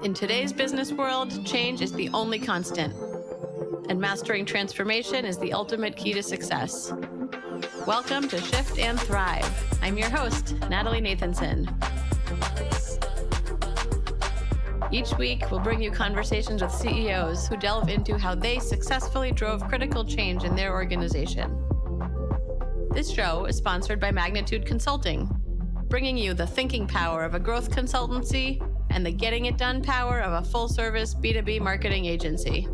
In today's business world, change is the only constant, and mastering transformation is the ultimate key to success. Welcome to Shift and Thrive. I'm your host, Natalie Nathanson. Each week, we'll bring you conversations with CEOs who delve into how they successfully drove critical change in their organization. This show is sponsored by Magnitude Consulting, bringing you the thinking power of a growth consultancy and the getting it done power of a full-service B2B marketing agency.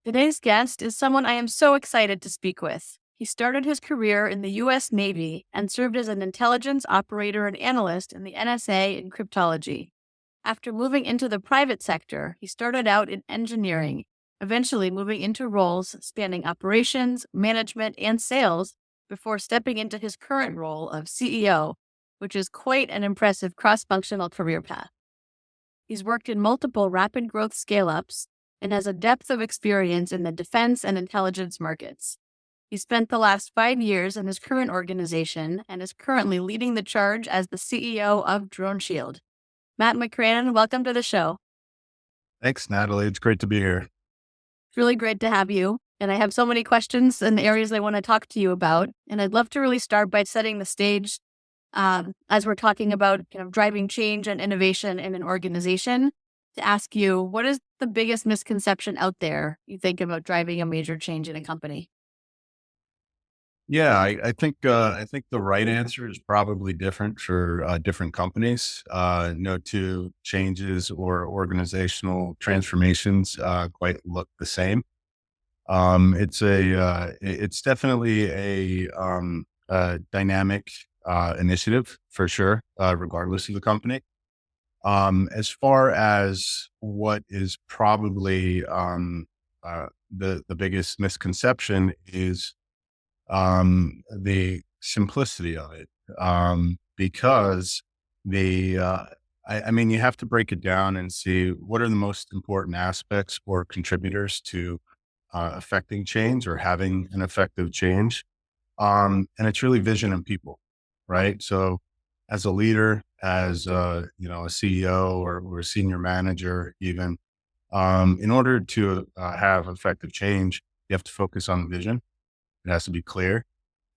Today's guest is someone I am so excited to speak with. He started his career in the U.S. Navy and served as an intelligence operator and analyst in the NSA in cryptology. After moving into the private sector, he started out in engineering, eventually moving into roles spanning operations, management, and sales before stepping into his current role of CEO, which is quite an impressive cross-functional career path. He's worked in multiple rapid growth scale-ups and has a depth of experience in the defense and intelligence markets. He spent the last 5 years in his current organization and is currently leading the charge as the CEO of DroneShield. Matt McCrann, welcome to the show. Thanks, Natalie. It's great to be here. It's really great to have you. And I have so many questions and areas I want to talk to you about. And I'd love to really start by setting the stage as we're talking about kind of driving change and innovation in an organization, to ask you, what is the biggest misconception out there you think about driving a major change in a company? Yeah, I think the right answer is probably different for different companies. No two changes or organizational transformations quite look the same. It's definitely a dynamic initiative for sure, regardless of the company. As far as what is probably the biggest misconception is the simplicity of it, because I mean, you have to break it down and see what are the most important aspects or contributors to affecting change or having an effective change. And it's really vision and people, right? So as a leader, as a CEO or a senior manager, even, in order to have effective change, you have to focus on the vision. It has to be clear,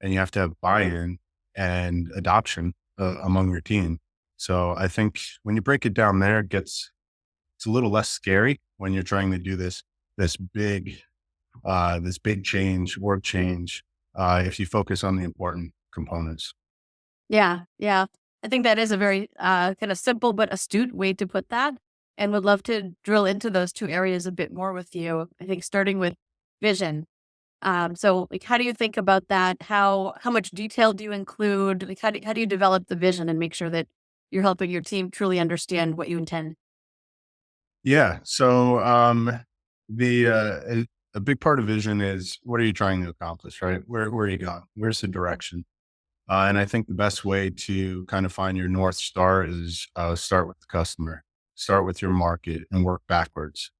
and you have to have buy-in and adoption among your team. So I think when you break it down there, it's a little less scary when you're trying to do this big change, work change, if you focus on the important components. Yeah. I think that is a very kind of simple but astute way to put that, and would love to drill into those two areas a bit more with you. I think starting with vision. So like, how do you think about that? How much detail do you include? Like, how do you develop the vision and make sure that you're helping your team truly understand what you intend? Yeah. So a big part of vision is, what are you trying to accomplish, right? Where are you going? Where's the direction? And I think the best way to kind of find your North Star is start with the customer, start with your market, and work backwards.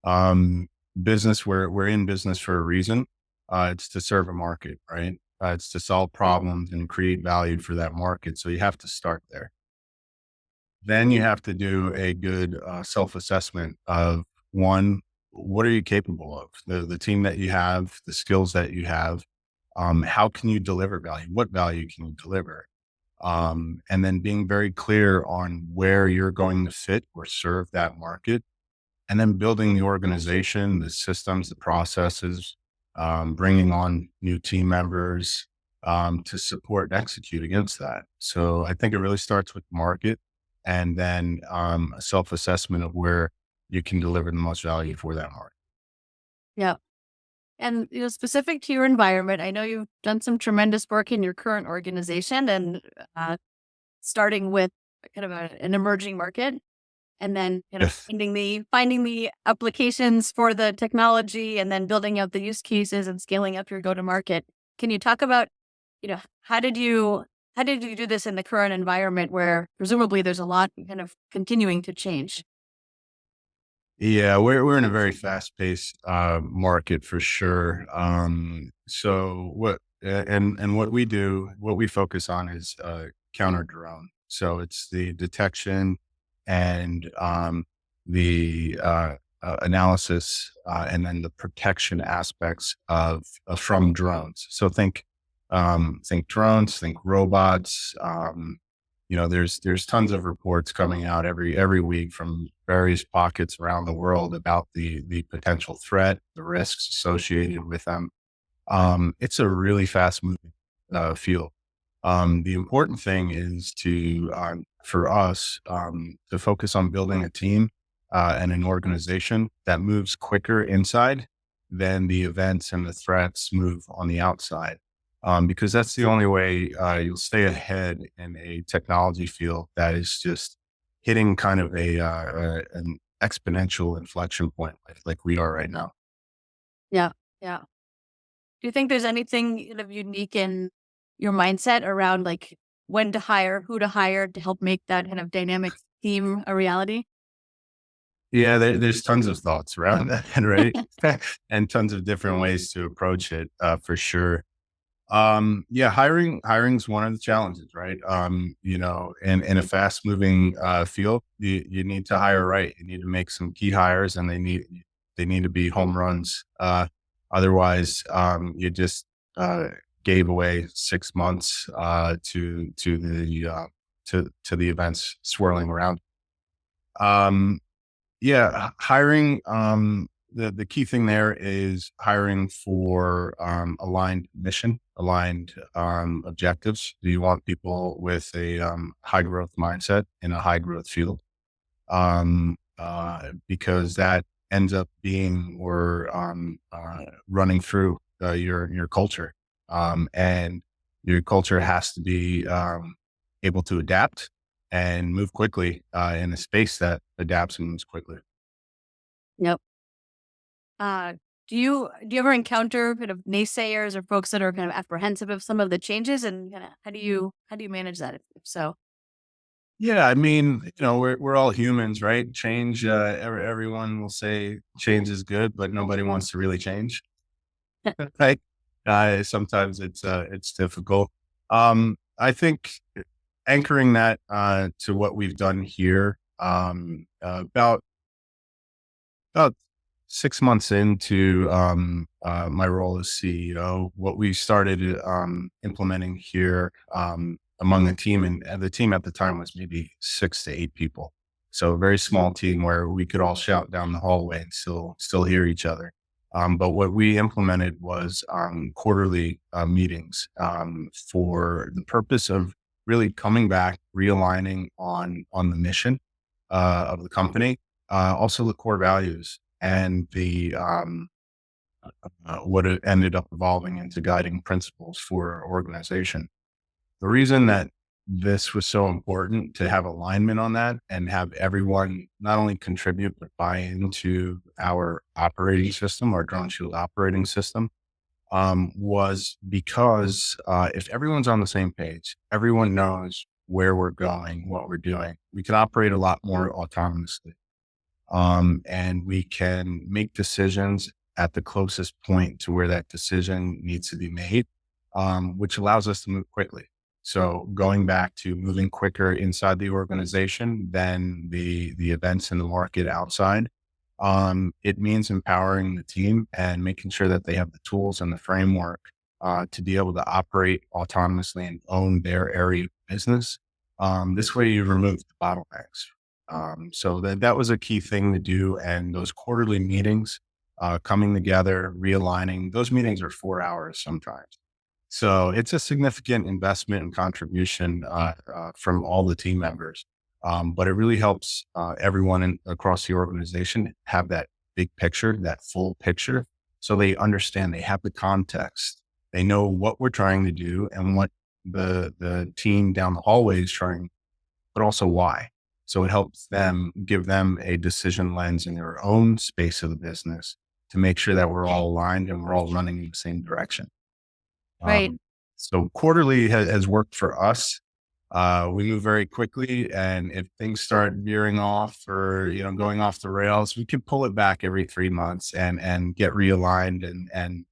Um, Business, we're in business for a reason. It's to serve a market, right? It's to solve problems and create value for that market. So you have to start there. Then you have to do a good self-assessment of, one, what are you capable of? The team that you have, the skills that you have, how can you deliver value? What value can you deliver? And then being very clear on where you're going to fit or serve that market, and then building the organization, the systems, the processes, bringing on new team members to support and execute against that. So I think it really starts with the market, and then a self-assessment of where you can deliver the most value for that market. Yeah. And specific to your environment, I know you've done some tremendous work in your current organization, and uh, starting with kind of an emerging market, and then kind of Yes. finding the applications for the technology, and then building out the use cases and scaling up your go to market. Can you talk about, how did you do this in the current environment where presumably there's a lot kind of continuing to change? Yeah, we're in a very fast-paced market for sure. So what and what we do, what we focus on is counter drone. So it's the detection and the analysis and then the protection aspects of from drones. So think drones, think robots. There's tons of reports coming out every week from various pockets around the world about the potential threat, the risks associated with them. It's a really fast moving field. The important thing is for us, to focus on building a team and an organization that moves quicker inside than the events and the threats move on the outside. Because that's the only way you'll stay ahead in a technology field that is just hitting kind of an exponential inflection point like we are right now. Yeah. Yeah. Do you think there's anything kind of unique in your mindset around like when to hire, who to hire to help make that kind of dynamic team a reality? Yeah, there's tons of thoughts around that, right? And tons of different ways to approach it, for sure. Yeah, hiring's one of the challenges, right? In a fast moving field, you need to hire right. You need to make some key hires, and they need to be home runs. Otherwise, you just uh, gave away 6 months to the events swirling around. Um, yeah, hiring. The key thing there is hiring for aligned mission, aligned objectives. Do you want people with a high growth mindset in a high growth field? Because that ends up being or running through your culture, and your culture has to be able to adapt and move quickly in a space that adapts and moves quickly. Yep. Uh, do you ever encounter kind of naysayers or folks that are kind of apprehensive of some of the changes, and kind of how do you manage that if so? Yeah, I mean, we're all humans, right? Change. Everyone will say change is good, but nobody wants to really change. Right? Sometimes it's difficult. I think anchoring that to what we've done here, about 6 months into my role as CEO, what we started implementing here among the team, and the team at the time was maybe 6 to 8 people. So a very small team where we could all shout down the hallway and still hear each other. But what we implemented was quarterly meetings for the purpose of really coming back, realigning on the mission of the company, also the core values and the what it ended up evolving into guiding principles for our organization. The reason that this was so important to have alignment on that and have everyone not only contribute but buy into our operating system, our DroneShield operating system, was because if everyone's on the same page, everyone knows where we're going, what we're doing, we can operate a lot more autonomously, and we can make decisions at the closest point to where that decision needs to be made, which allows us to move quickly. So going back to moving quicker inside the organization than the events in the market outside, it means empowering the team and making sure that they have the tools and the framework to be able to operate autonomously and own their area of business. This way, you remove the bottlenecks. So that was a key thing to do. And those quarterly meetings, coming together, realigning, those meetings are 4 hours sometimes. So it's a significant investment and contribution from all the team members. But it really helps everyone across the organization have that big picture, that full picture. So they understand, they have the context, they know what we're trying to do and what the team down the hallway is trying, but also why. So it helps them give them a decision lens in their own space of the business to make sure that we're all aligned and we're all running in the same direction. Right. Um, so quarterly has worked for us. We move very quickly, and if things start veering off or going off the rails, we can pull it back every 3 months and get realigned and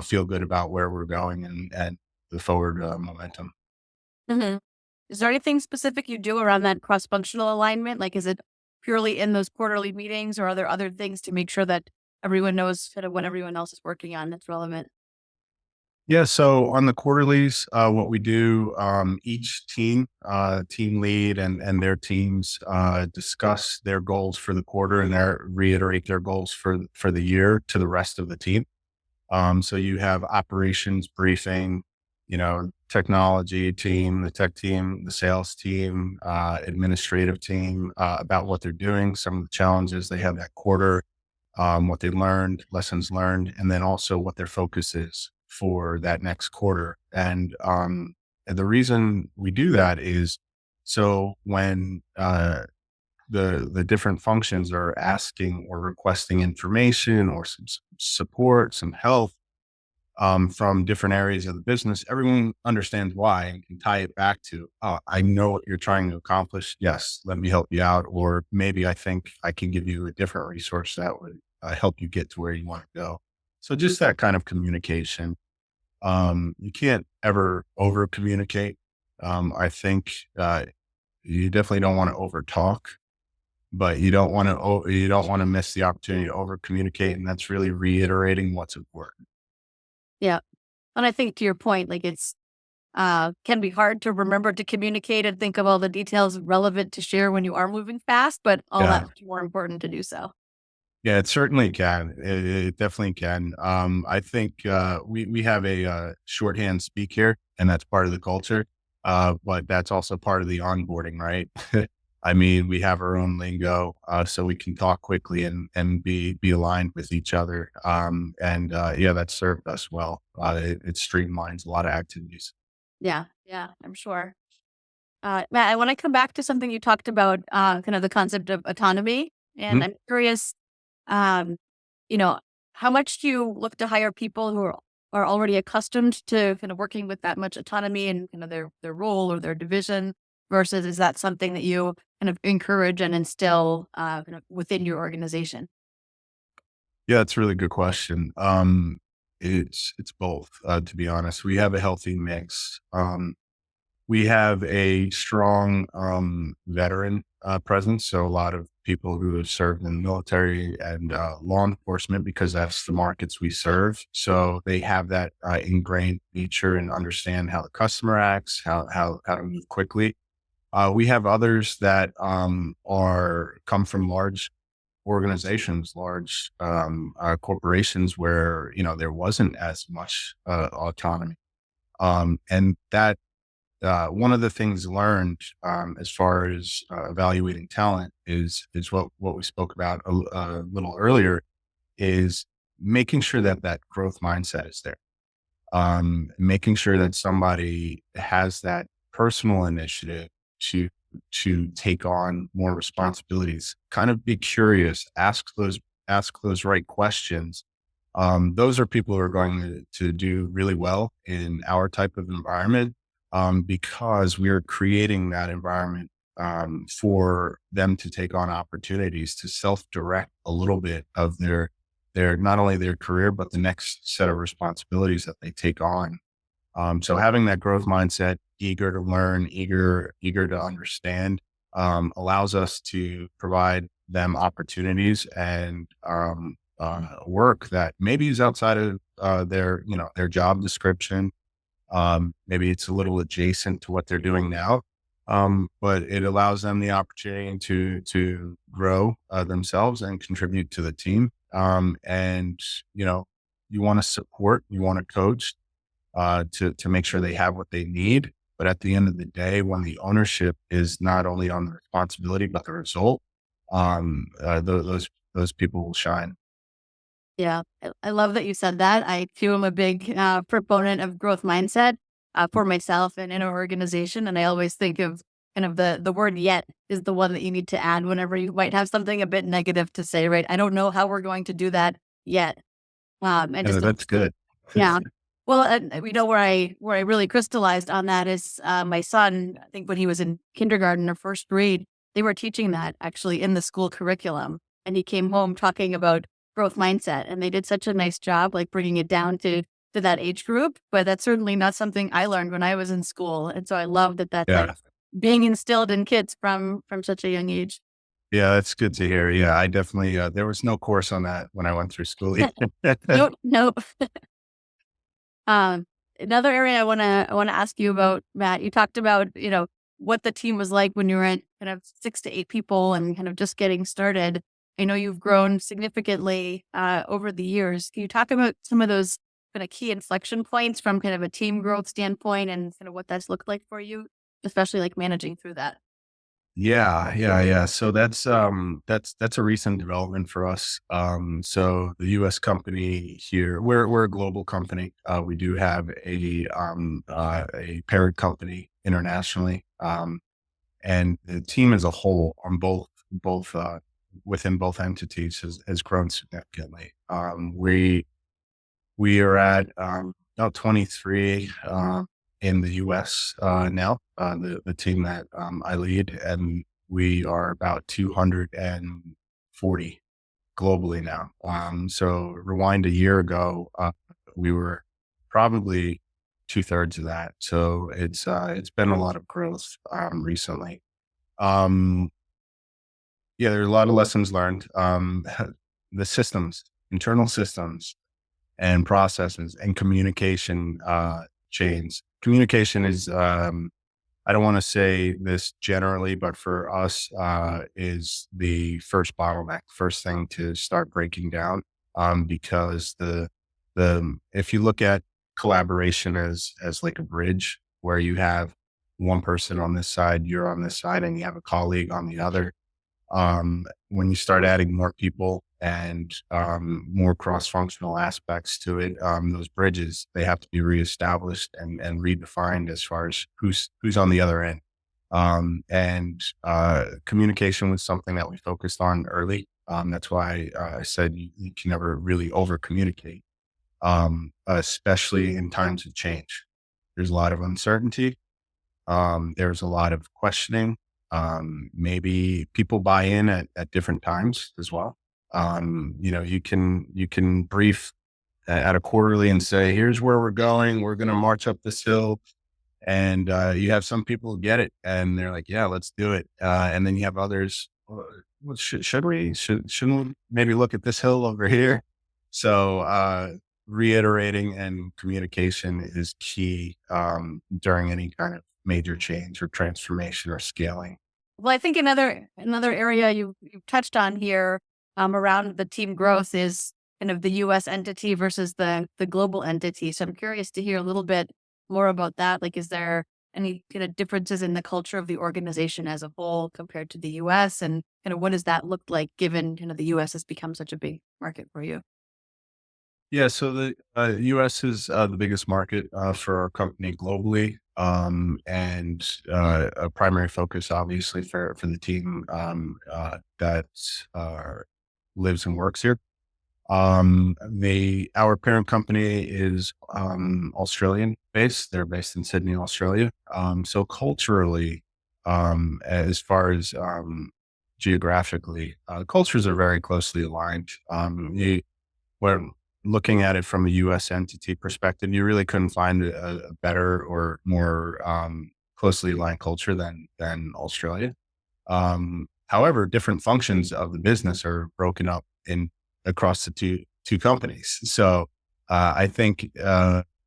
feel good about where we're going and the forward momentum. Mhm. Is there anything specific you do around that cross-functional alignment? Like, is it purely in those quarterly meetings, or are there other things to make sure that everyone knows kind of what everyone else is working on that's relevant? Yeah, so on the quarterlies, what we do, each team, team lead and their teams discuss their goals for the quarter and reiterate their goals for the year to the rest of the team. So you have operations briefing, technology team, the tech team, the sales team, administrative team about what they're doing, some of the challenges they have that quarter, what they learned, lessons learned, and then also what their focus is for that next quarter. And the reason we do that is so when the different functions are asking or requesting information or some support, some help from different areas of the business, everyone understands why and can tie it back to, oh, I know what you're trying to accomplish. Yes, let me help you out. Or maybe I think I can give you a different resource that would help you get to where you want to go. So just that kind of communication. You can't ever over communicate. I think you definitely don't want to over talk, but you don't want to miss the opportunity to over communicate. And that's really reiterating what's important. Yeah. And I think to your point, like it's can be hard to remember to communicate and think of all the details relevant to share when you are moving fast, but all that Yeah. much more important to do so. Yeah, it certainly can. It definitely can. I think we have a shorthand speak here, and that's part of the culture. But that's also part of the onboarding, right? I mean, we have our own lingo, so we can talk quickly and be aligned with each other. Yeah, that served us well. It streamlines a lot of activities. Yeah. Yeah. I'm sure. Matt, I want to come back to something you talked about, kind of the concept of autonomy. And Mhm. I'm curious, um, you know, how much do you look to hire people who are already accustomed to kind of working with that much autonomy and kind of their role or their division versus is that something that you kind of encourage and instill kind of within your organization? Yeah, it's a really good question. It's both. To be honest, we have a healthy mix. We have a strong veteran presence, so a lot of people who have served in the military and law enforcement because that's the markets we serve. So they have that ingrained nature and understand how the customer acts, how to move quickly. We have others that are come from large organizations, large corporations where there wasn't as much autonomy, and that one of the things learned as far as evaluating talent is what we spoke about a little earlier is making sure that that growth mindset is there, making sure that somebody has that personal initiative to take on more responsibilities, kind of be curious, ask those right questions. Those are people who are going to do really well in our type of environment, because we're creating that environment for them to take on opportunities to self-direct a little bit of their not only their career but the next set of responsibilities that they take on. So having that growth mindset, eager to learn, eager to understand, allows us to provide them opportunities and work that maybe is outside of their job description. Maybe it's a little adjacent to what they're doing now, but it allows them the opportunity to grow themselves and contribute to the team. And you know, you want to support, you want to coach to make sure they have what they need. But at the end of the day, when the ownership is not only on the responsibility but the result, those people will shine. Yeah, I love that you said that. I too am a big proponent of growth mindset for myself and in our organization. And I always think of kind of the word yet is the one that you need to add whenever you might have something a bit negative to say, right? I don't know how we're going to do that yet. And Yeah, just that's good. yeah. Well, we know where I really crystallized on that is my son. I think when he was in kindergarten or first grade, they were teaching that actually in the school curriculum, and he came home talking about growth mindset, and they did such a nice job, like bringing it down to that age group. But that's certainly not something I learned when I was in school, and so I love that that's like Yeah. being instilled in kids from such a young age. Yeah, that's good to hear. Yeah, I definitely, there was no course on that when I went through school. Nope, nope. Um, Another area I wanna ask you about, Matt. You talked about what the team was like when you were at kind of 6 to 8 people and kind of just getting started. I know you've grown significantly over the years. Can you talk about some of those kind of key inflection points from kind of a team growth standpoint and kind of what that's looked like for you, especially like managing through that? Yeah, yeah, yeah. So that's a recent development for us. So the US company here, we're a global company. We do have a parent company internationally. And the team as a whole on both within both entities has grown significantly. We are at about 23 in the US now, the team that I lead, and we are about 240 globally now. So rewind a year ago, we were probably two-thirds of that. So it's been a lot of growth recently. Um, yeah, there are a lot of lessons learned. The systems, internal systems, and processes and communication chains. Communication is, I don't want to say this generally, but for us, is the first bottleneck, first thing to start breaking down. Because if you look at collaboration as like a bridge where you have one person on this side, you're on this side, and you have a colleague on the other, when you start adding more people and more cross-functional aspects to it, those bridges, they have to be reestablished and redefined as far as who's on the other end. Communication was something that we focused on early. That's why I said you can never really over communicate, especially in times of change. There's a lot of uncertainty, there's a lot of questioning. Maybe people buy in at different times as well. You can brief at a quarterly and say, "Here's where we're going. We're going to march up this hill." And you have some people who get it, and they're like, "Yeah, let's do it." And then you have others. Well, should we? Shouldn't we maybe look at this hill over here? So reiterating and communication is key during any kind of major change or transformation or scaling. Well, I think another area you've touched on here around the team growth is kind of the U.S. entity versus the global entity. So I'm curious to hear a little bit more about that. Like, is there any kind of differences in the culture of the organization as a whole compared to the U.S. and kind of what does that look like given the U.S. has become such a big market for you? Yeah, so the US is the biggest market for our company globally, and a primary focus, obviously, for the team that uh, lives and works here. Our parent company is Australian based. They're based in Sydney, Australia. So culturally, as far as geographically, cultures are very closely aligned. When looking at it from a US entity perspective, you really couldn't find a better or more closely aligned culture than Australia. However, different functions of the business are broken up in across the two companies. So I think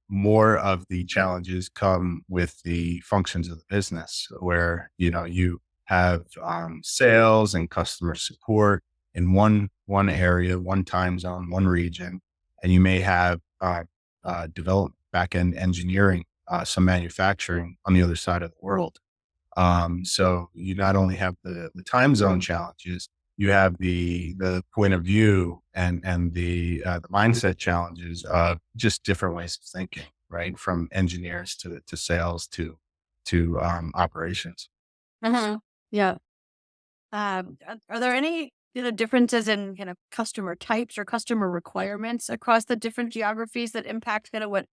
more of the challenges come with the functions of the business, where you have sales and customer support in one area, one time zone, one region, and you may have development, back end engineering, some manufacturing on the other side of the world. So you not only have the time zone challenges, you have the point of view and the mindset challenges of just different ways of thinking, right? From engineers to sales to operations. Hmm. Yeah. Are there any differences in kind of customer types or customer requirements across the different geographies that impact kind of what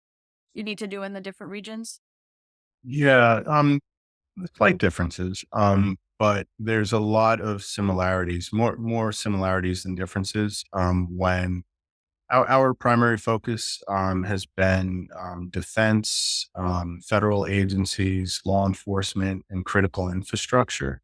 you need to do in the different regions? Yeah, slight differences, but there's a lot of similarities, more similarities than differences. When Our primary focus has been defense, federal agencies, law enforcement, and critical infrastructure.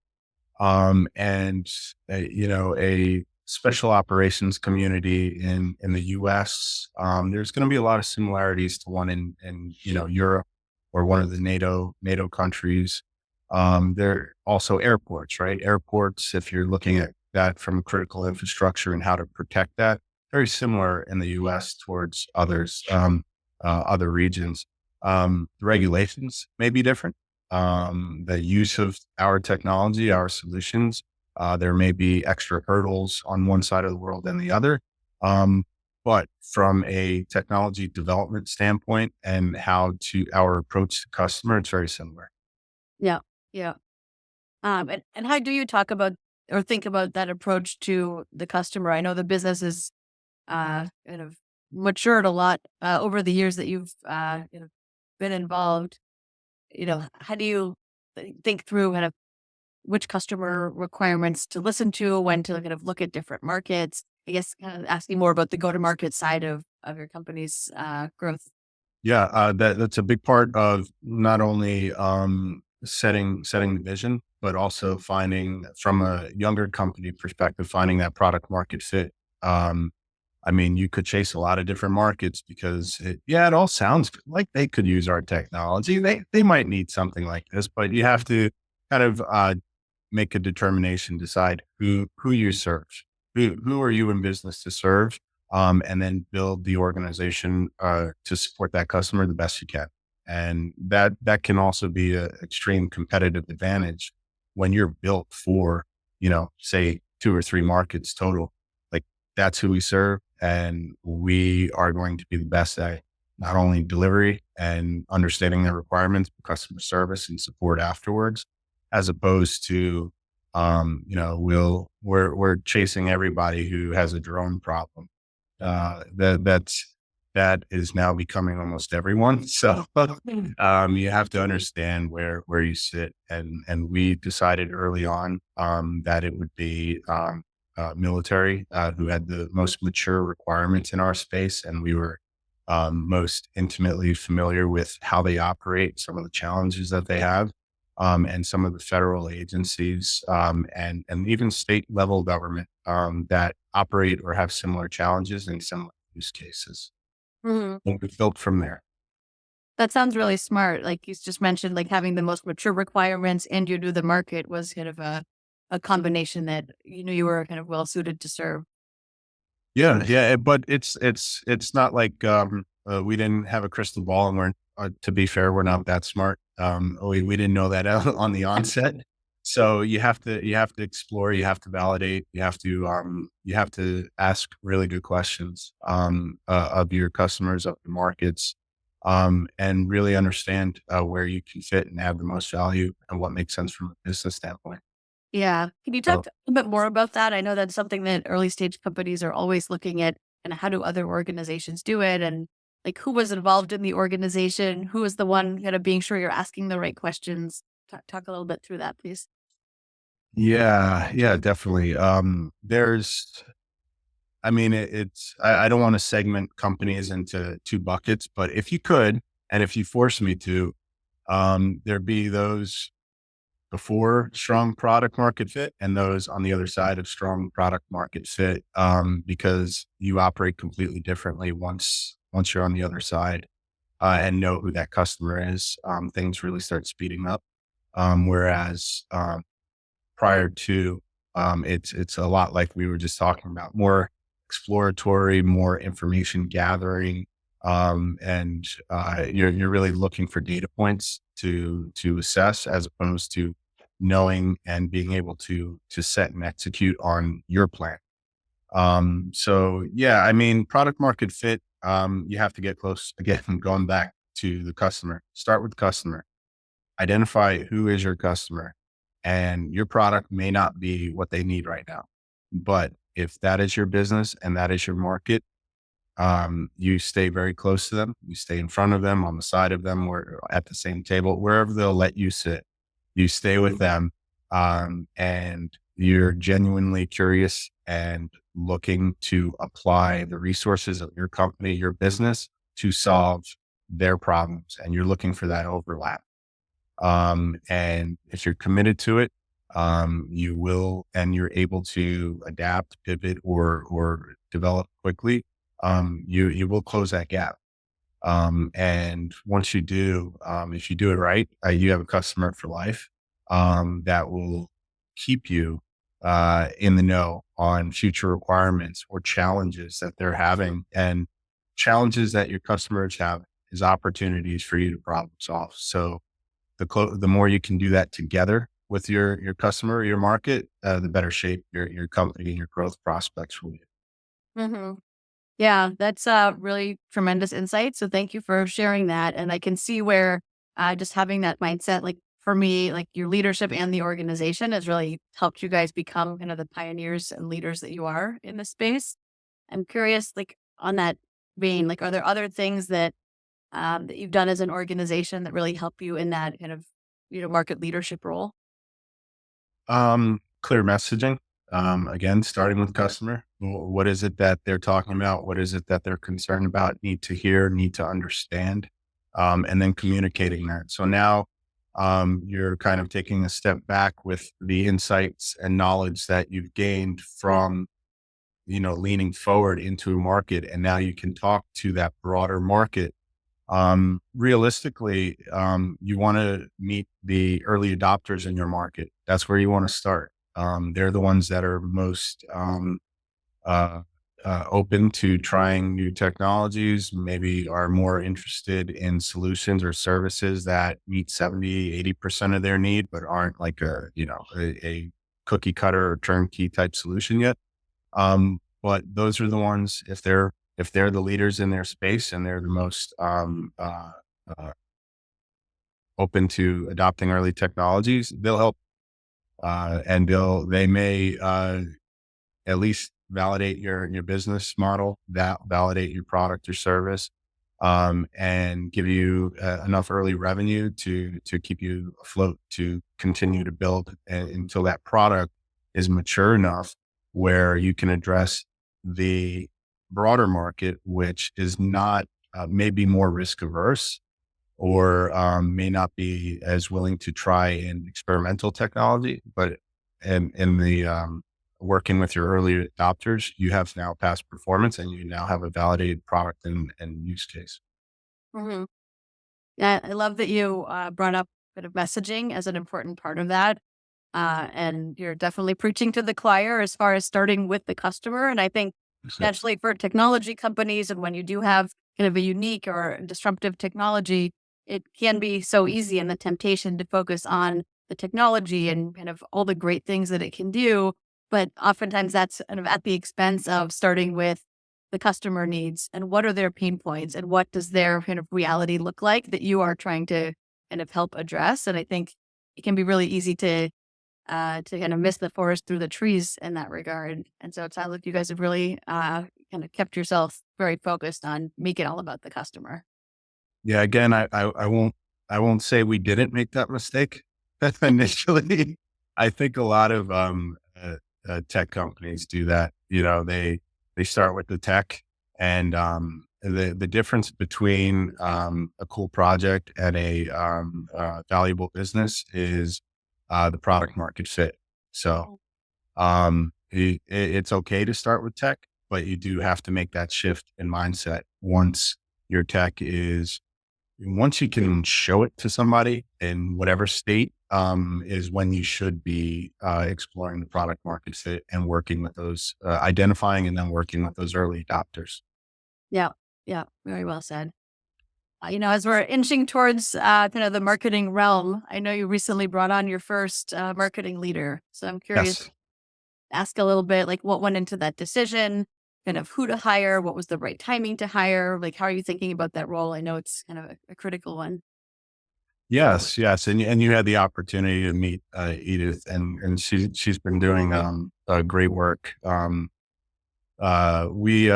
And a special operations community in the U.S. There's going to be a lot of similarities to one in Europe or one of the NATO countries. There are also airports, right? Airports, if you're looking at that from critical infrastructure and how to protect that, very similar in the U.S. towards other regions. The regulations may be different, the use of our technology, our solutions. There may be extra hurdles on one side of the world than the other. Um, but from a technology development standpoint and how to our approach to customer, it's very similar. Yeah. Yeah. And how do you talk about or think about that approach to the customer? I know the business is kind of matured a lot over the years that you've been involved. How do you think through kind of which customer requirements to listen to, when to kind of look at different markets? I guess kind of asking more about the go to market side of your company's growth. Yeah, that's a big part of not only setting the vision, but also finding from a younger company perspective, finding that product market fit. Um, I mean, you could chase a lot of different markets because it all sounds like they could use our technology. They might need something like this, but you have to kind of make a determination, decide who you serve, who are you in business to serve, and then build the organization to support that customer the best you can. And that can also be an extreme competitive advantage when you're built for, say 2 or 3 markets total. Like that's who we serve, and we are going to be the best at not only delivery and understanding their requirements, but customer service and support afterwards, as opposed to, we're chasing everybody who has a drone problem. That is now becoming almost everyone. So, you have to understand where you sit, and we decided early on, that it would be, military, who had the most mature requirements in our space, and we were, most intimately familiar with how they operate, some of the challenges that they have, and some of the federal agencies, and even state level government, that operate or have similar challenges and similar use cases. Mhm. And we built from there. That sounds really smart. Like you just mentioned, like having the most mature requirements and you knew the market was kind of a combination that you knew you were kind of well suited to serve. Yeah, yeah, but it's not like, we didn't have a crystal ball, and we're to be fair, we're not that smart. We didn't know that on the onset. So you have to explore, you have to validate, you have to ask really good questions, of your customers, of the markets, and really understand, where you can fit and add the most value and what makes sense from a business standpoint. Yeah. Can you talk So a little bit more about that? I know that's something that early stage companies are always looking at, and how do other organizations do it? And like who was involved in the organization? Who is the one kind of being sure you're asking the right questions? Talk a little bit through that, please. yeah, yeah, definitely. I mean, I don't want to segment companies into 2 buckets, but if you could, and if you force me to, there'd be those before strong product market fit and those on the other side of strong product market fit, because you operate completely differently once you're on the other side, and know who that customer is. Things really start speeding up. Whereas, prior to, it's a lot like we were just talking about, more exploratory, more information gathering, and you're really looking for data points to assess, as opposed to knowing and being able to set and execute on your plan. So yeah, I mean, product market fit, you have to get close again, going back to the customer. Start with the customer, identify who is your customer, and your product may not be what they need right now. But if that is your business and that is your market, you stay very close to them. You stay in front of them, on the side of them, or at the same table, wherever they'll let you sit. You stay with them, and you're genuinely curious and looking to apply the resources of your company, your business to solve their problems. And you're looking for that overlap. And if you're committed to it, you will, and you're able to adapt, pivot, or develop quickly. You will close that gap. And once you do, if you do it right, you have a customer for life that will keep you in the know on future requirements or challenges that they're having. And challenges that your customers have is opportunities for you to problem solve. So the more you can do that together with your customer, your market, the better shape your company and your growth prospects will be. Hmm. Yeah, that's really tremendous insight. So thank you for sharing that. And I can see where just having that mindset, like for me, like your leadership and the organization has really helped you guys become kind of the pioneers and leaders that you are in this space. I'm curious, like on that vein, like are there other things that you've done as an organization that really help you in that kind of market leadership role? Clear messaging. Again, starting with customer. What is it that they're talking about? What is it that they're concerned about? Need to hear, need to understand, and then communicating that. So now you're kind of taking a step back with the insights and knowledge that you've gained from, leaning forward into a market. And now you can talk to that broader market. Realistically, you want to meet the early adopters in your market. That's where you want to start. They're the ones that are most uh, open to trying new technologies, maybe are more interested in solutions or services that meet 70, 80% of their need, but aren't like a cookie cutter or turnkey type solution yet. But those are the ones, if they're the leaders in their space and they're the most uh, open to adopting early technologies, they'll help, and they may at least validate your business model, that validate your product or service, and give you enough early revenue to keep you afloat to continue to build until that product is mature enough where you can address the broader market, which is not maybe more risk averse or may not be as willing to try in experimental technology, but in the working with your early adopters, you have now past performance and you now have a validated product and use case. Hmm. Yeah, I love that you brought up kind of messaging as an important part of that. And you're definitely preaching to the choir as far as starting with the customer. And I think So, naturally for technology companies, and when you do have kind of a unique or disruptive technology, it can be so easy and the temptation to focus on the technology and kind of all the great things that it can do. But oftentimes that's kind of at the expense of starting with the customer needs and what are their pain points and what does their kind of reality look like that you are trying to kind of help address. And I think it can be really easy to kind of miss the forest through the trees in that regard. And so it sounds like you guys have really kind of kept yourself very focused on make it all about the customer. yeah, again, I won't say we didn't make that mistake initially. I think a lot of tech companies do that. They start with the tech, and the difference between a cool project and a valuable business is the product market fit. So it's okay to start with tech, but you do have to make that shift in mindset once your tech is once you can show it to somebody in whatever state, is when you should be exploring the product market fit and working with those, identifying and then working with those early adopters. Yeah. Yeah. Very well said. As we're inching towards kind of the marketing realm, I know you recently brought on your first marketing leader. So I'm curious, Yes. ask a little bit like what went into that decision, kind of who to hire, what was the right timing to hire, like how are you thinking about that role? I know it's kind of a critical one. Yes. Yes. And you had the opportunity to meet Edith, and she's been doing great work. We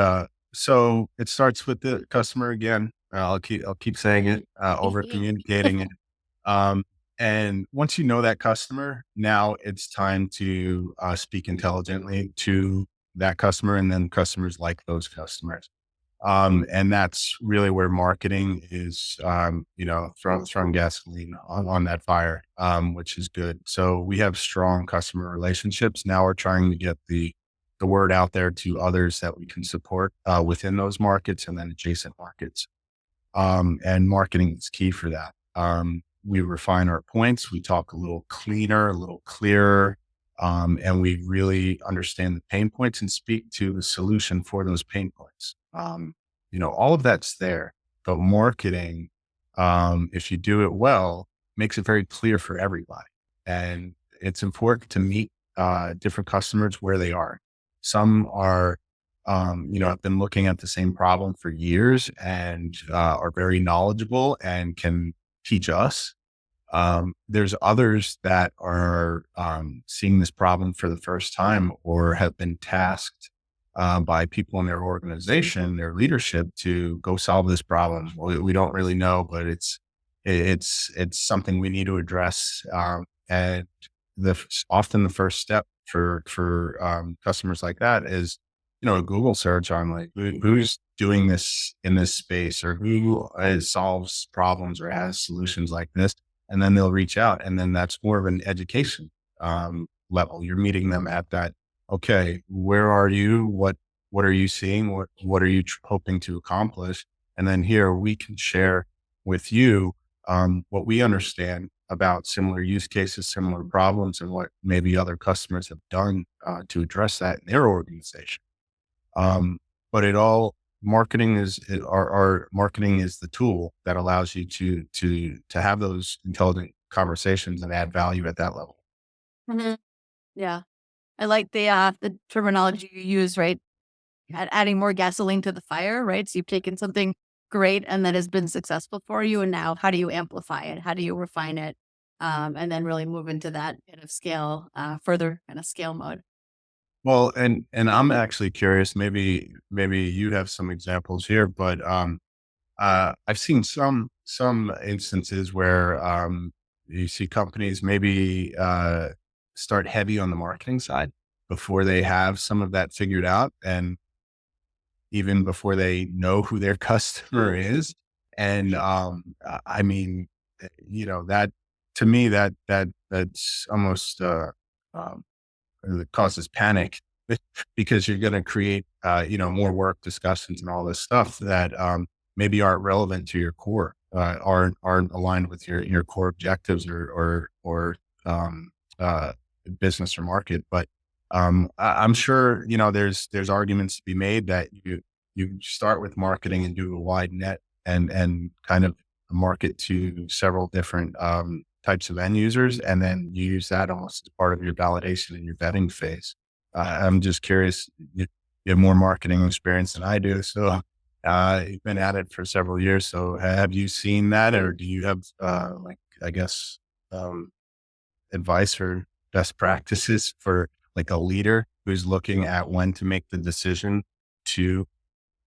So it starts with the customer again. I'll keep saying it, over communicating it. Um, And once you know that customer, now it's time to speak intelligently to that customer and then customers like those customers. And that's really where marketing is, throwing gasoline on that fire, which is good. So we have strong customer relationships. Now we're trying to get the word out there to others that we can support within those markets and then adjacent markets. And marketing is key for that. We refine our points. We talk a little cleaner, a little clearer, and we really understand the pain points and speak to the solution for those pain points. All of that's there, but marketing, if you do it well, makes it very clear for everybody. And it's important to meet different customers where they are. Some are have been looking at the same problem for years and are very knowledgeable and can teach us. There's others that are seeing this problem for the first time or have been tasked by people in their organization, their leadership, to go solve this problem. We don't really know, but it's something we need to address. And often the first step for customers like that is a Google search on like who's doing this in this space or who solves problems or has solutions like this, and then they'll reach out, and then that's more of an education level. You're meeting them at that. Okay, where are you? What are you seeing? What are you hoping to accomplish? And then here we can share with you what we understand about similar use cases, similar problems, and what maybe other customers have done to address that in their organization. But our marketing is the tool that allows you to have those intelligent conversations and add value at that level. Mhm. Yeah. I like the terminology you use, right? Adding more gasoline to the fire, right? So you've taken something great and that has been successful for you. And now how do you amplify it? How do you refine it? And then really move into that kind of scale, further kind of scale mode. Well, and I'm actually curious, maybe you have some examples here, but I've seen some instances where you see companies maybe start heavy on the marketing side before they have some of that figured out, and even before they know who their customer is. And I mean, that to me that's almost um, it causes panic because you're going to create, more work discussions and all this stuff that maybe aren't relevant to your core, aren't aligned with your core objectives or uh, business or market. But I'm sure there's arguments to be made that you start with marketing and do a wide net and kind of market to several different types of end users, and then you use that almost as part of your validation and your vetting phase. I'm just curious. You have more marketing experience than I do, so you've been at it for several years. So have you seen that, or do you have I guess um, advice or best practices for like a leader who's looking at when to make the decision to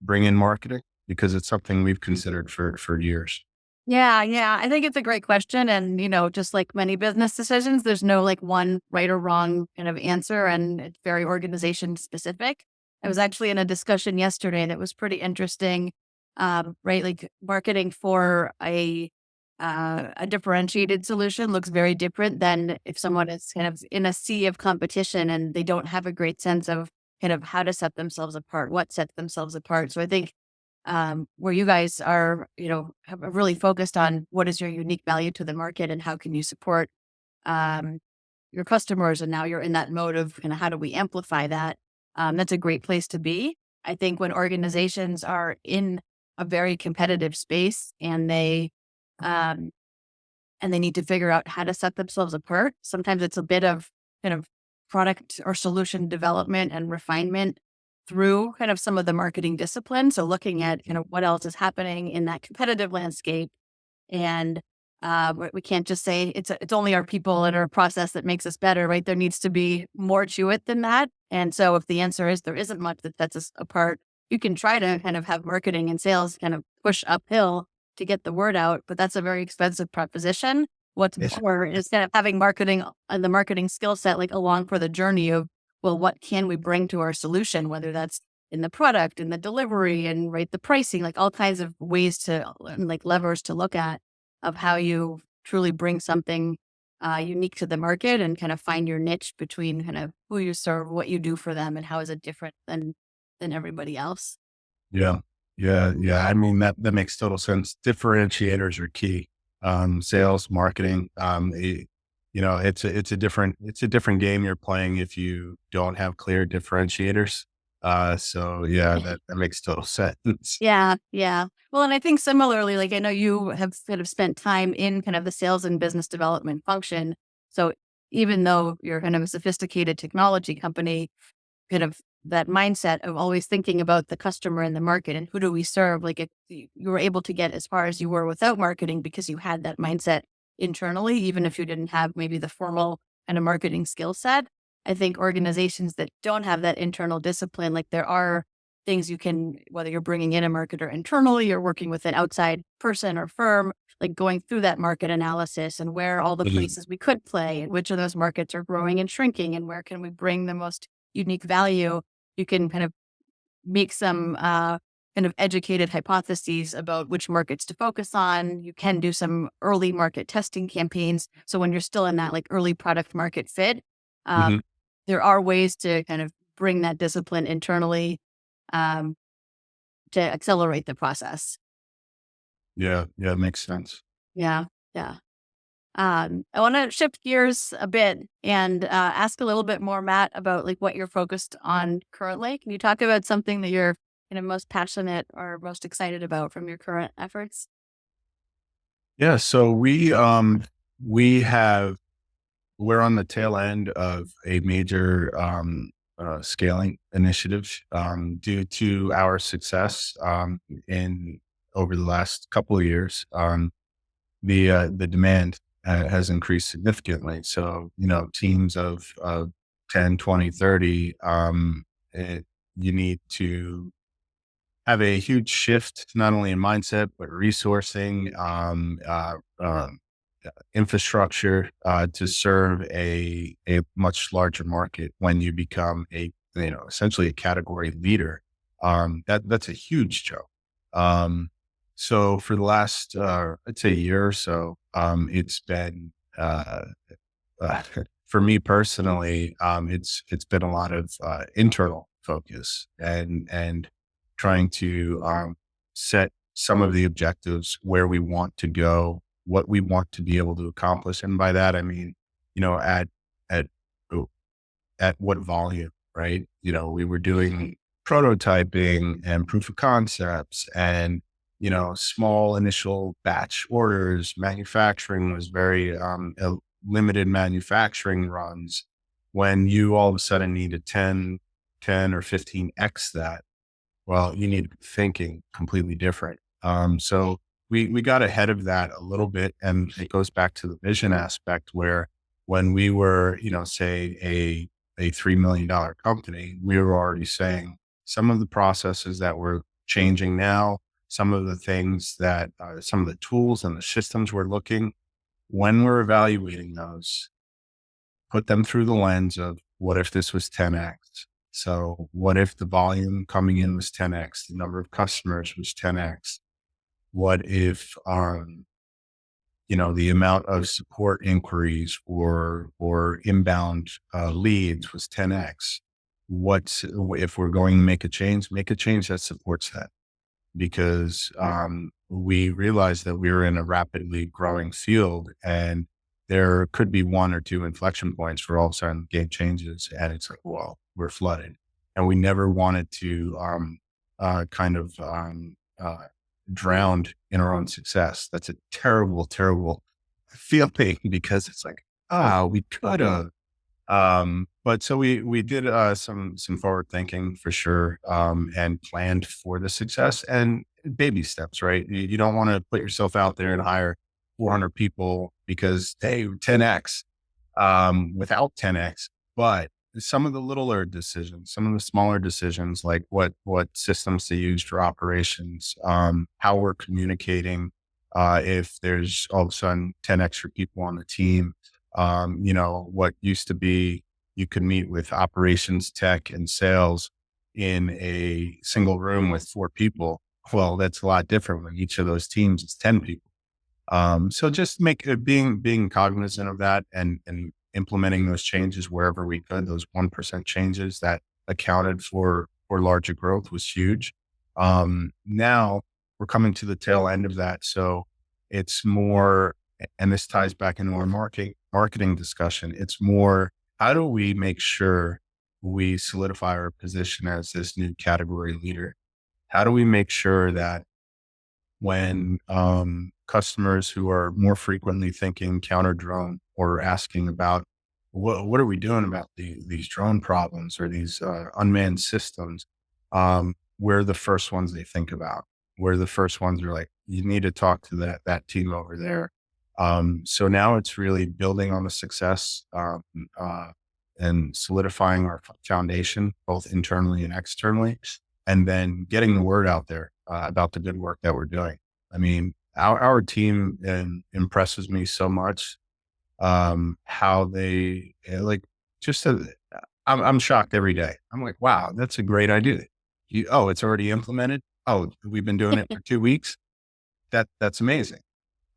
bring in marketing? Because it's something we've considered for years. Yeah, yeah. I think it's a great question. And, just like many business decisions, there's no like one right or wrong kind of answer, and it's very organization specific. I was actually in a discussion yesterday that was pretty interesting. Right. Like marketing for a differentiated solution looks very different than if someone is kind of in a sea of competition and they don't have a great sense of kind of how to set themselves apart, what sets themselves apart. So I think where you guys are, have really focused on what is your unique value to the market and how can you support um, your customers. And now you're in that mode of kind of how do we amplify that? That's a great place to be. I think when organizations are in a very competitive space um, and they need to figure out how to set themselves apart, sometimes it's a bit of kind of product or solution development and refinement through kind of some of the marketing disciplines. So looking at kind of what else is happening in that competitive landscape, and we can't just say it's only our people and our process that makes us better, right? There needs to be more to it than that. And so if the answer is there isn't much that sets us apart, you can try to kind of have marketing and sales kind of push uphill to get the word out, but that's a very expensive proposition. what's more instead of having marketing and the marketing skill set like along for the journey of, well, what can we bring to our solution, whether that's in the product, in the delivery, and right the pricing, like all kinds of ways to like levers to look at of how you truly bring something unique to the market and kind of find your niche between kind of who you serve, what you do for them, and how is it different than everybody else. Yeah. Yeah. I mean, that makes total sense. Differentiators are key. Sales, marketing, it's a different game you're playing if you don't have clear differentiators. So yeah, that makes total sense. Yeah, yeah. Well, and I think similarly, like I know you have kind of spent time in kind of the sales and business development function. So even though you're kind of a sophisticated technology company, kind of that mindset of always thinking about the customer and the market and who do we serve, like if you were able to get as far as you were without marketing because you had that mindset internally, even if you didn't have maybe the formal kind of marketing skill set. I think organizations that don't have that internal discipline, like there are things you can, whether you're bringing in a marketer internally or working with an outside person or firm, like going through that market analysis and where all the Mhm. places we could play and which of those markets are growing and shrinking and where can we bring the most unique value. You can kind of make some kind of educated hypotheses about which markets to focus on. You can do some early market testing campaigns. So when you're still in that like early product market fit, Mhm. um, there are ways to kind of bring that discipline internally um, to accelerate the process. Yeah. Yeah. It makes sense. Yeah, yeah. I want to shift gears a bit and ask a little bit more, Matt, about like what you're focused on currently. Can you talk about something that you're kind of most passionate or most excited about from your current efforts? Yeah. So we have we're on the tail end of a major scaling initiative due to our success in over the last couple of years. The demand has increased significantly. So teams of 10, 20, 30. You need to have a huge shift not only in mindset but resourcing, infrastructure to serve a much larger market when you become essentially a category leader. That's a huge job. Um, so for the last I'd say year or so, it's been for me personally, it's been a lot of internal focus and trying to set some of the objectives where we want to go, what we want to be able to accomplish, and by that I mean, you know, at at what volume, right? We were doing prototyping and proof of concepts and, small initial batch orders. Manufacturing was very limited manufacturing runs. When you all of a sudden need a 10 or 15x that, well, you need to be thinking completely different. So we got ahead of that a little bit, and it goes back to the vision aspect where when we were, say a $3 million company, we were already saying some of the processes that we're changing now, some of the things that some of the tools and the systems we're looking when we're evaluating those, put them through the lens of what if this was 10x? So what if the volume coming in was 10x, the number of customers was 10x? What if, the amount of support inquiries or inbound leads was 10x? What if we're going to make a change that supports that? Because we realized that we were in a rapidly growing field and there could be one or two inflection points where all of a sudden the game changes and it's like, well, we're flooded. And we never wanted to kind of drowned in our own success. That's a terrible, terrible feeling because it's like, we could have. But so we did some forward thinking for sure, and planned for the success and baby steps, right? You don't want to put yourself out there and hire 400 people because hey, 10x without 10x. But some of the littler decisions, some of the smaller decisions, like what systems to use for operations, how we're communicating, If there's all of a sudden 10 extra people on the team, what used to be you could meet with operations, tech, and sales in a single room with 4 people. Well, that's a lot different when each of those teams is 10 people. So just being cognizant of that and implementing those changes wherever we could, those 1% changes that accounted for larger growth was huge. Now we're coming to the tail end of that. So it's more, and this ties back into our marketing discussion. It's more, how do we make sure we solidify our position as this new category leader? How do we make sure that when customers who are more frequently thinking counter drone or asking about what are we doing about these drone problems or these unmanned systems, we're the first ones they think about. We're the first ones who are like, you need to talk to that team over there. So now it's really building on the success and solidifying our foundation, both internally and externally, and then getting the word out there about the good work that we're doing. I mean, our team impresses me so much. How they like just I'm shocked every day. I'm like, wow, that's a great idea. Oh, it's already implemented. Oh, we've been doing it for 2 weeks. That's amazing.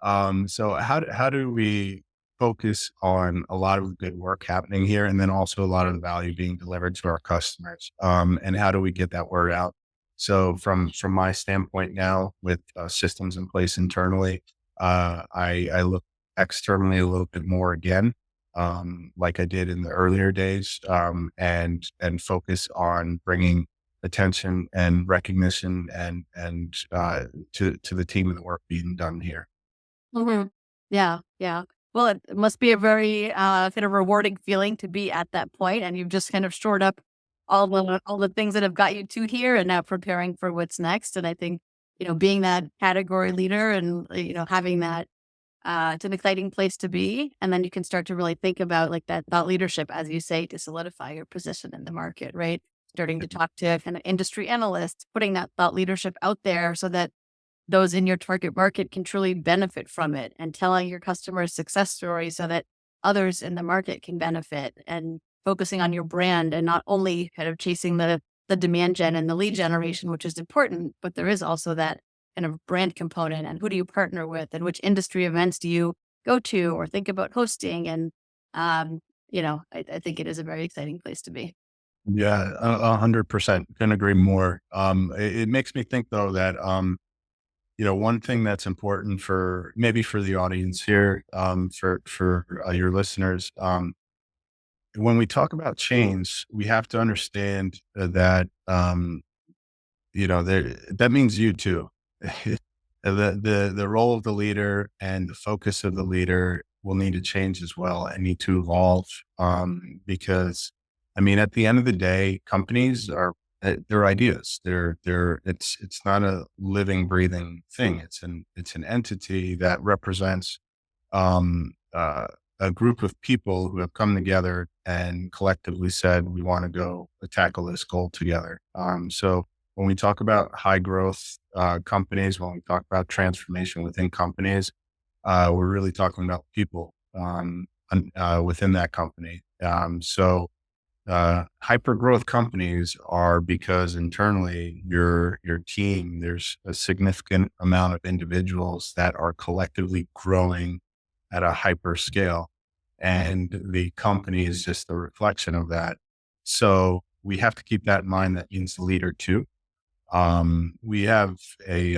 So how do we focus on a lot of the good work happening here, and then also a lot of the value being delivered to our customers? And how do we get that word out? So from my standpoint now, with systems in place internally, I look externally a little bit more again, like I did in the earlier days, and focus on bringing attention and recognition and to the team and the work being done here. Mhm. Yeah, yeah. Well, it must be a very, kind of rewarding feeling to be at that point, and you've just kind of shored up all the things that have got you to here and now preparing for what's next, and I think, being that category leader and, having that, it's an exciting place to be, and then you can start to really think about, like, that thought leadership, as you say, to solidify your position in the market, right? Starting to talk to kind of industry analysts, putting that thought leadership out there so that those in your target market can truly benefit from it, and telling your customers success stories so that others in the market can benefit, and focusing on your brand and not only kind of chasing the demand gen and the lead generation, which is important, but there is also that kind of brand component, and who do you partner with and which industry events do you go to or think about hosting. And I think it is a very exciting place to be. Yeah, 100%. Couldn't agree more. It makes me think though that one thing that's important for maybe for the audience here, for your listeners, when we talk about change, we have to understand that that means you too. The role of the leader and the focus of the leader will need to change as well and need to evolve. Because I mean, at the end of the day, companies are they're ideas. It's not a living, breathing thing. It's an entity that represents um, uh, a group of people who have come together and collectively said, we want to go tackle this goal together. So when we talk about high growth companies, when we talk about transformation within companies, we're really talking about people within that company. Hyper growth companies are because internally your team, there's a significant amount of individuals that are collectively growing at a hyper scale. And the company is just a reflection of that. So we have to keep that in mind. That means the leader too. We have a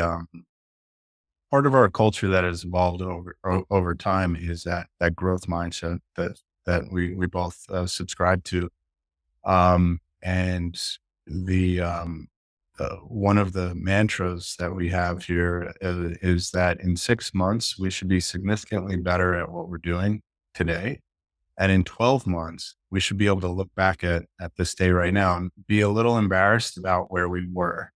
part of our culture that has evolved over time is that growth mindset that we both subscribe to. And the one of the mantras that we have here is that in 6 months we should be significantly better at what we're doing today, and in 12 months we should be able to look back at this day right now and be a little embarrassed about where we were.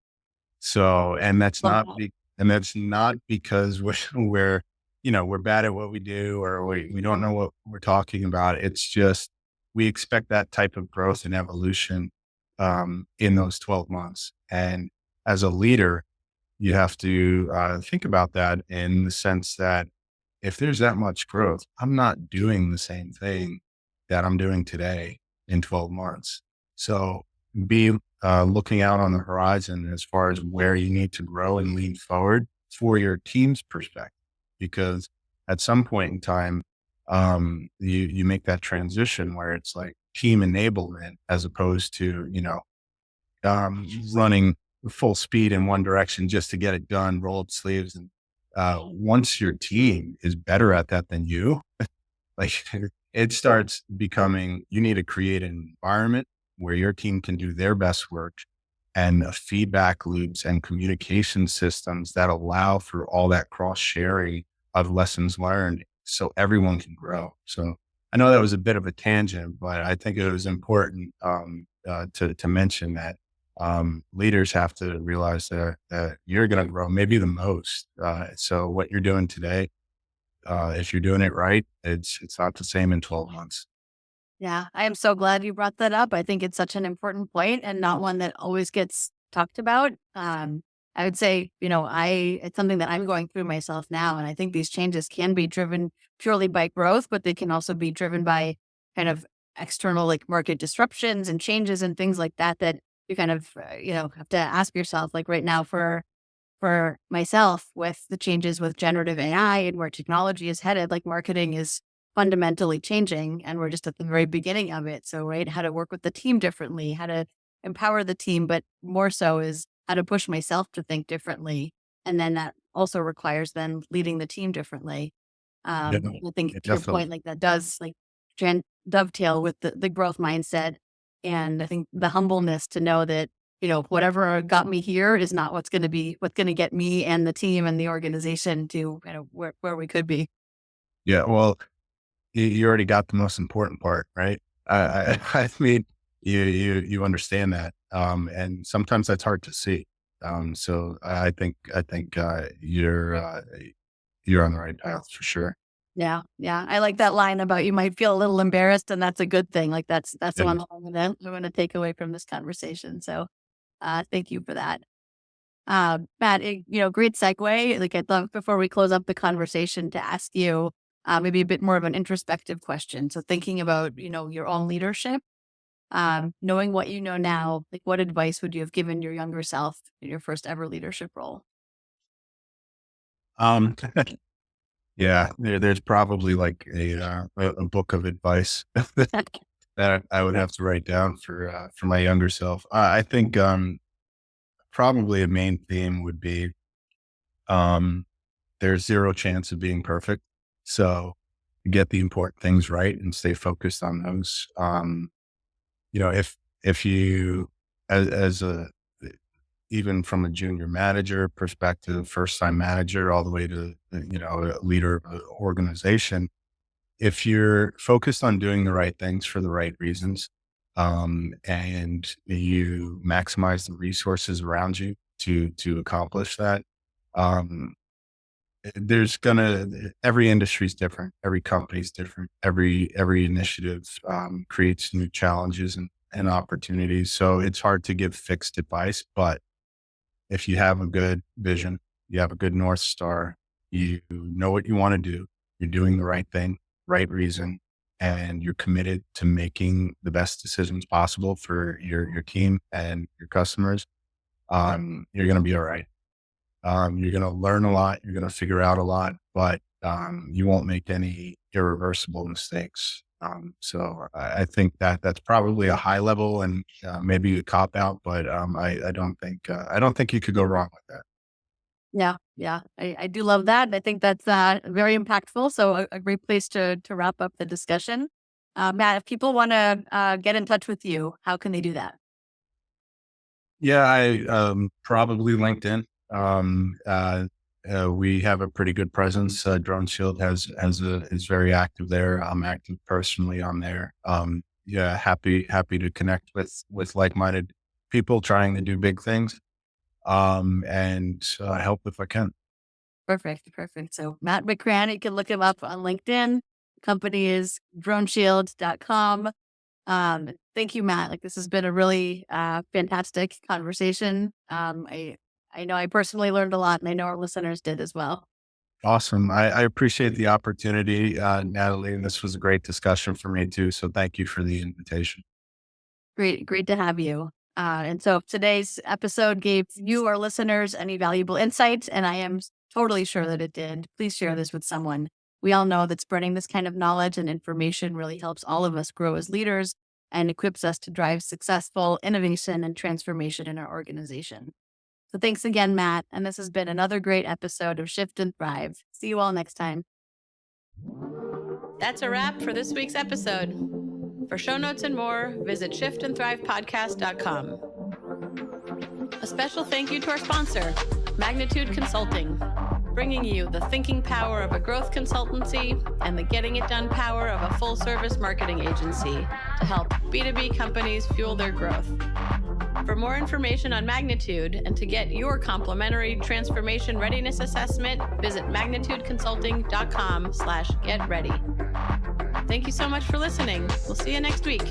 So, Love that. and that's not because we're bad at what we do or we don't know what we're talking about. It's just, we expect that type of growth and evolution, in those 12 months. And as a leader, you have to think about that in the sense that if there's that much growth, I'm not doing the same thing that I'm doing today in 12 months. So be looking out on the horizon as far as where you need to grow and lean forward for your team's perspective, because at some point in time, you make that transition where it's like team enablement as opposed to, running full speed in one direction just to get it done, roll up sleeves. And once your team is better at that than you, like it starts becoming, you need to create an environment where your team can do their best work and feedback loops and communication systems that allow for all that cross sharing of lessons learned so everyone can grow. So I know that was a bit of a tangent, but I think it was important to mention that leaders have to realize that you're going to grow maybe the most. So what you're doing today, if you're doing it right, it's not the same in 12 months. Yeah, I am so glad you brought that up. I think it's such an important point and not one that always gets talked about. I would say, it's something that I'm going through myself now. And I think these changes can be driven purely by growth, but they can also be driven by kind of external like market disruptions and changes and things like that, that you kind of, have to ask yourself, like right now for myself with the changes with generative AI and where technology is headed, like marketing is fundamentally changing and we're just at the very beginning of it. So, right, how to work with the team differently, how to empower the team, but more so is how to push myself to think differently. And then that also requires then leading the team differently. Yeah, I think yeah, to your definitely. point, like that does like dovetail with the growth mindset. And I think the humbleness to know that, whatever got me here is not what's going to get me and the team and the organization to kind of where we could be. Yeah. Well, you already got the most important part, right? I mean, you understand that, and sometimes that's hard to see. So I think you're on the right path for sure. Yeah. Yeah. I like that line about you might feel a little embarrassed and that's a good thing. Like that's the Yeah. one that I'm gonna take away from this conversation. So thank you for that. Matt, great segue. Like I'd love before we close up the conversation to ask you maybe a bit more of an introspective question. So thinking about, your own leadership, knowing what you know now, like what advice would you have given your younger self in your first ever leadership role? Um, yeah, there's probably like a book of advice that I would have to write down for my younger self. I think probably a main theme would be um, there's zero chance of being perfect. So get the important things right and stay focused on those. If you as a even from a junior manager perspective, first time manager, all the way to a leader of an organization, if you're focused on doing the right things for the right reasons, and you maximize the resources around you to accomplish that, um, there's gonna every industry is different, every company is different, every initiative creates new challenges and opportunities. So it's hard to give fixed advice, but if you have a good vision, you have a good North Star, you know what you want to do, you're doing the right thing, right reason, and you're committed to making the best decisions possible for your team and your customers, you're going to be all right. You're going to learn a lot, you're going to figure out a lot, but you won't make any irreversible mistakes. So I think that that's probably a high level and maybe a cop out, but I don't think you could go wrong with that. Yeah, yeah, I do love that. And I think that's very impactful. So a great place to wrap up the discussion. Matt, if people want to get in touch with you, how can they do that? Yeah, I probably LinkedIn. We have a pretty good presence. DroneShield is very active there. I'm active personally on there. Yeah, happy to connect with like minded people trying to do big things. And help if I can. Perfect, perfect. So Matt McCrann, you can look him up on LinkedIn. Company is droneshield.com. Thank you, Matt. Like this has been a really fantastic conversation. I know I personally learned a lot, and I know our listeners did as well. Awesome. I appreciate the opportunity, Natalie, and this was a great discussion for me too. So thank you for the invitation. Great to have you. And so if today's episode gave you, our listeners, any valuable insights, and I am totally sure that it did. Please share this with someone. We all know that spreading this kind of knowledge and information really helps all of us grow as leaders and equips us to drive successful innovation and transformation in our organization. So thanks again, Matt. And this has been another great episode of Shift and Thrive. See you all next time. That's a wrap for this week's episode. For show notes and more, visit shiftandthrivepodcast.com. A special thank you to our sponsor, Magnitude Consulting, bringing you the thinking power of a growth consultancy and the getting it done power of a full-service marketing agency to help B2B companies fuel their growth. For more information on Magnitude and to get your complimentary transformation readiness assessment, visit magnitudeconsulting.com/getready. Thank you so much for listening. We'll see you next week.